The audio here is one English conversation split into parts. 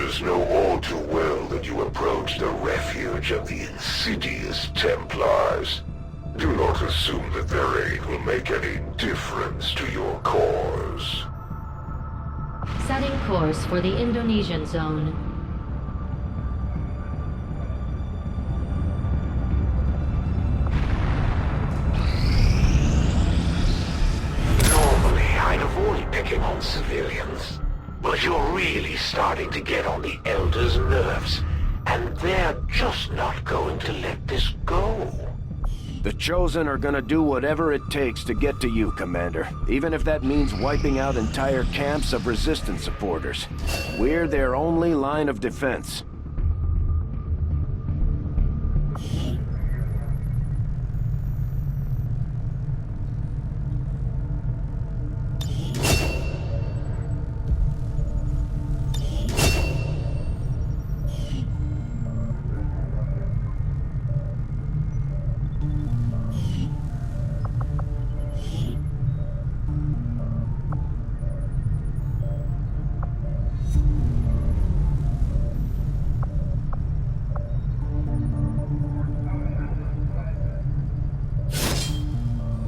Elders know all too well that you approach the refuge of the insidious Templars. Do not assume that their aid will make any difference to your cause. Setting course for the Indonesian zone. Normally, I'd avoid picking on civilians. But you're really starting to get on the Elders' nerves, and they're just not going to let this go. The Chosen are gonna do whatever it takes to get to you, Commander. Even if that means wiping out entire camps of Resistance supporters. We're their only line of defense.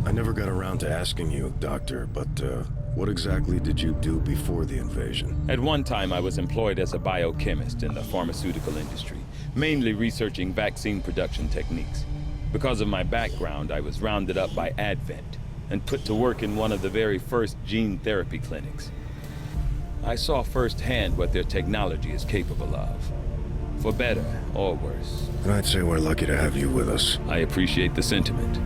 I never got around to asking you, Doctor, but what exactly did you do before the invasion? At one time, I was employed as a biochemist in the pharmaceutical industry, mainly researching vaccine production techniques. Because of my background, I was rounded up by Advent and put to work in one of the very first gene therapy clinics. I saw firsthand what their technology is capable of, for better or worse. And I'd say we're lucky to have you with us. I appreciate the sentiment.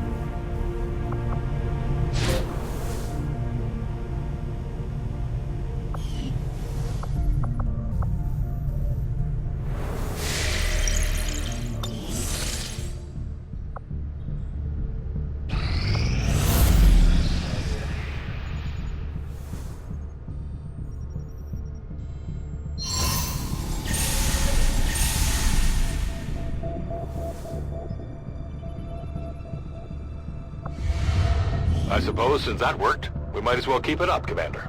I suppose since that worked, we might as well keep it up, Commander.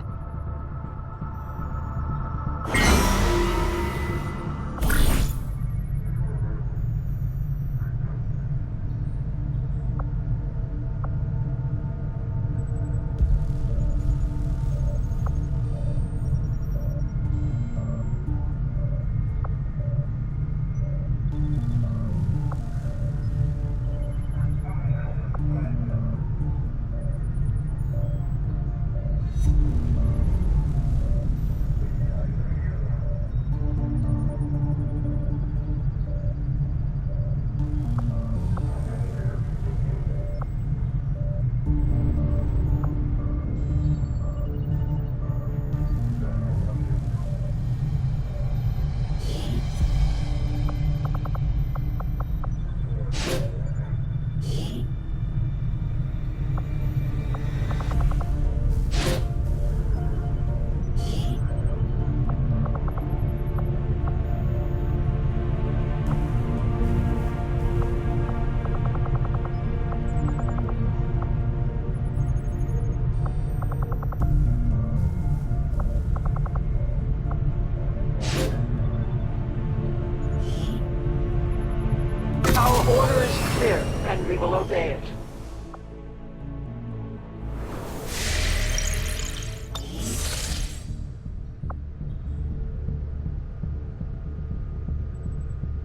Our order is clear, and we will obey it.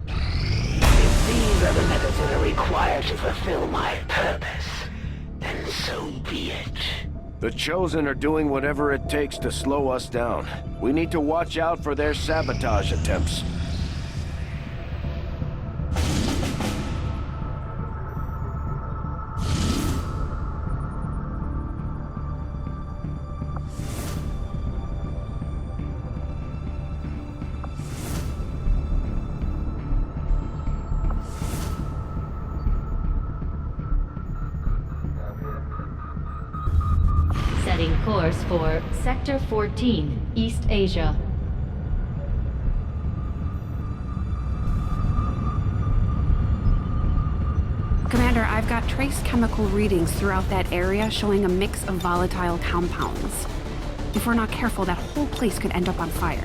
If these are the methods that are required to fulfill my purpose, then so be it. The Chosen are doing whatever it takes to slow us down. We need to watch out for their sabotage attempts. Setting course for Sector 14, East Asia. Commander, I've got trace chemical readings throughout that area showing a mix of volatile compounds. If we're not careful, that whole place could end up on fire.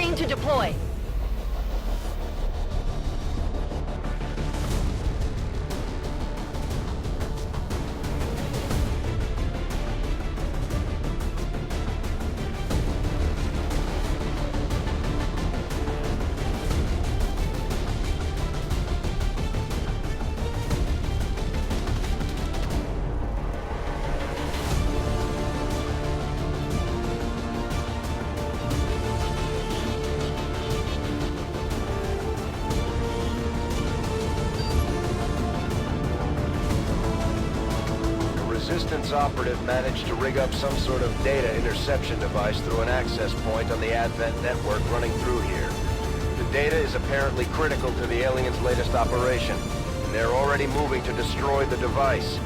Green to deploy. Resistance operative managed to rig up some sort of data interception device through an access point on the Advent network running through here. The data is apparently critical to the aliens' latest operation, and they're already moving to destroy the device.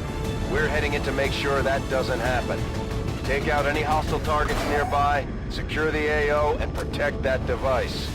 We're heading in to make sure that doesn't happen. Take out any hostile targets nearby, secure the AO, and protect that device.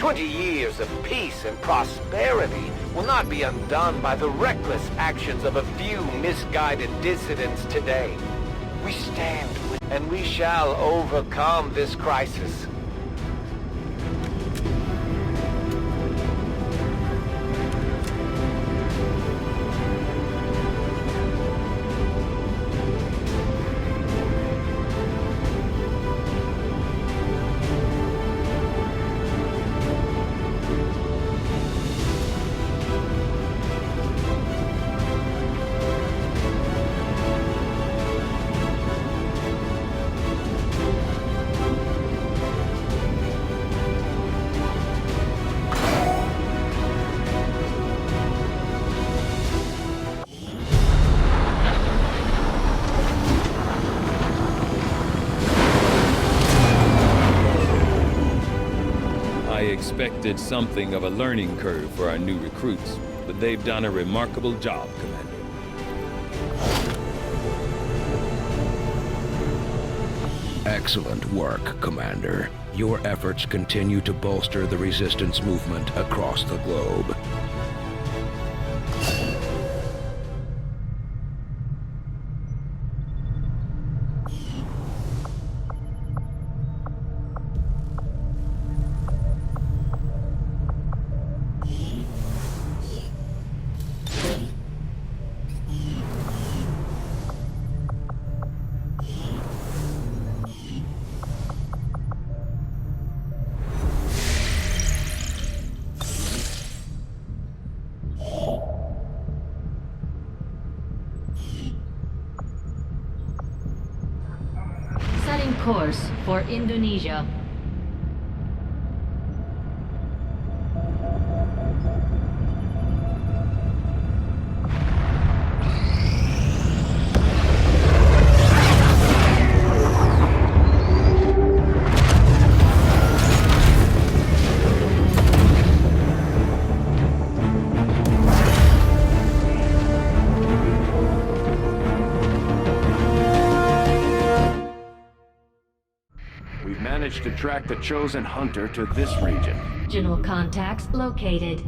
20 years of peace and prosperity will not be undone by the reckless actions of a few misguided dissidents today. We stand with, and we shall overcome this crisis. I expected something of a learning curve for our new recruits, but they've done a remarkable job, Commander. Excellent work, Commander. Your efforts continue to bolster the resistance movement across the globe. Setting course for Indonesia. We've managed to track the chosen hunter to this region. Regional contacts located.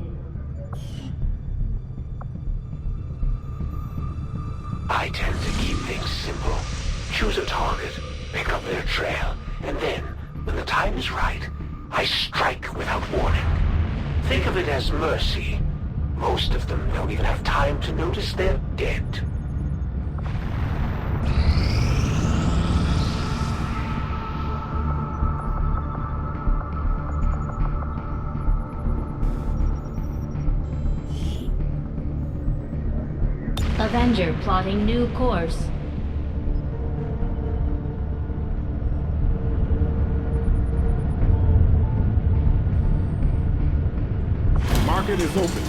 I tend to keep things simple. Choose a target, pick up their trail, and then, when the time is right, I strike without warning. Think of it as mercy. Most of them don't even have time to notice they're dead. Avenger plotting new course. Market is open.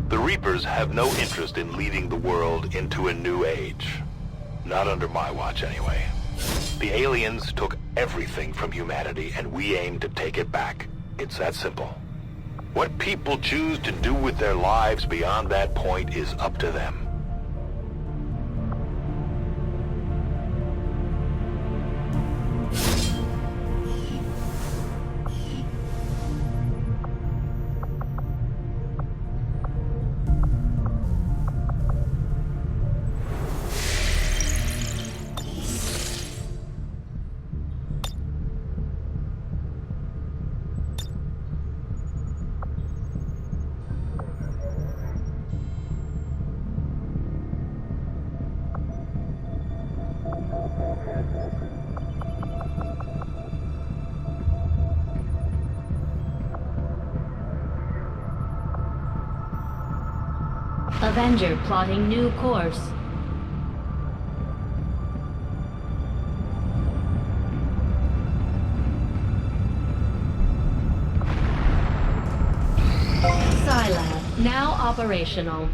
The Reapers have no interest in leading the world into a new age. Not under my watch, anyway. The aliens took everything from humanity, and we aim to take it back. It's that simple. What people choose to do with their lives beyond that point is up to them. Avenger plotting new course. Scilab now operational.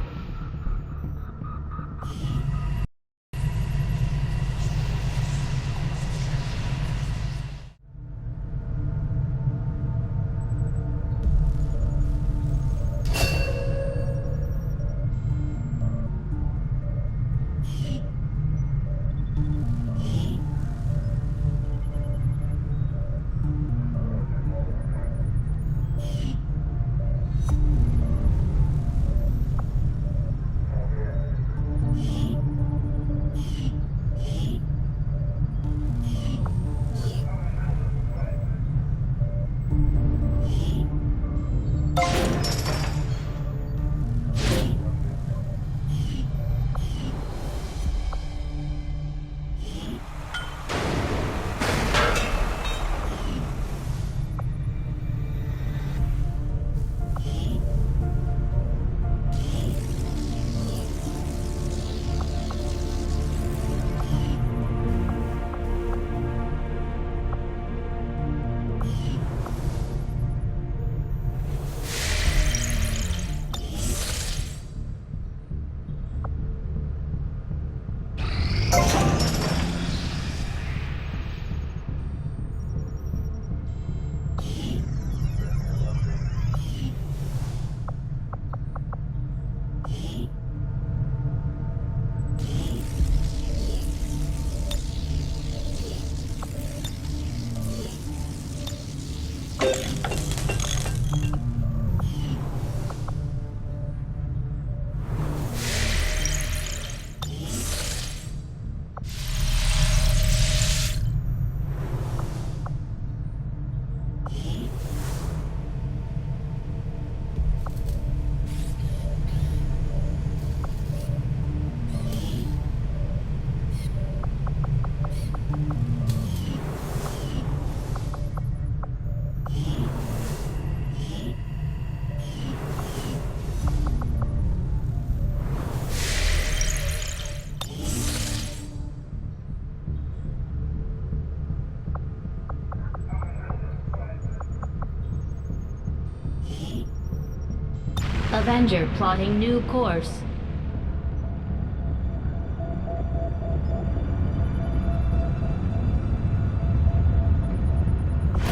Avenger plotting new course.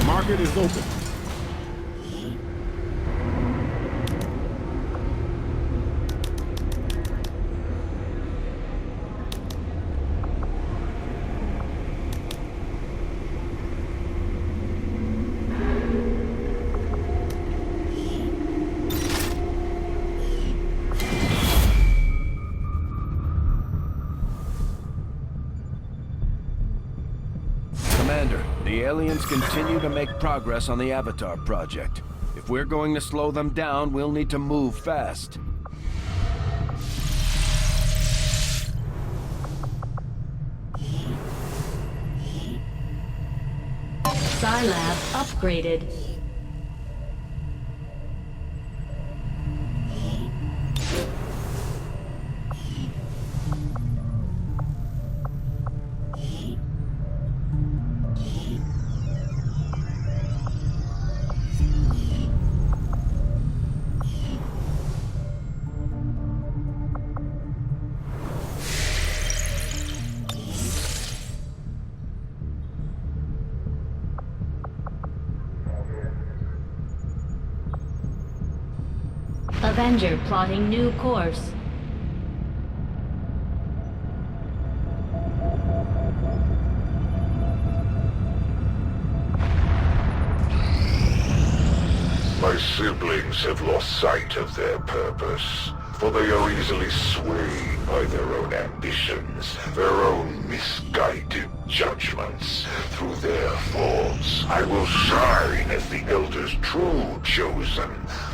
Market is open. Commander, the aliens continue to make progress on the Avatar project. If we're going to slow them down, we'll need to move fast. Scilab upgraded. Avenger plotting new course. My siblings have lost sight of their purpose, for they are easily swayed by their own ambitions, their own misguided judgments. Through their faults, I will shine as the Elder's true chosen,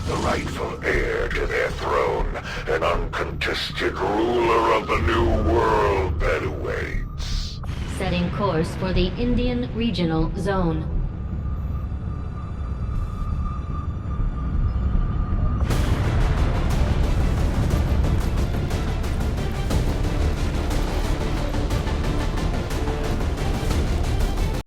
the rightful heir to their throne, an uncontested ruler of the new world that awaits. Setting course for the Indian Regional Zone.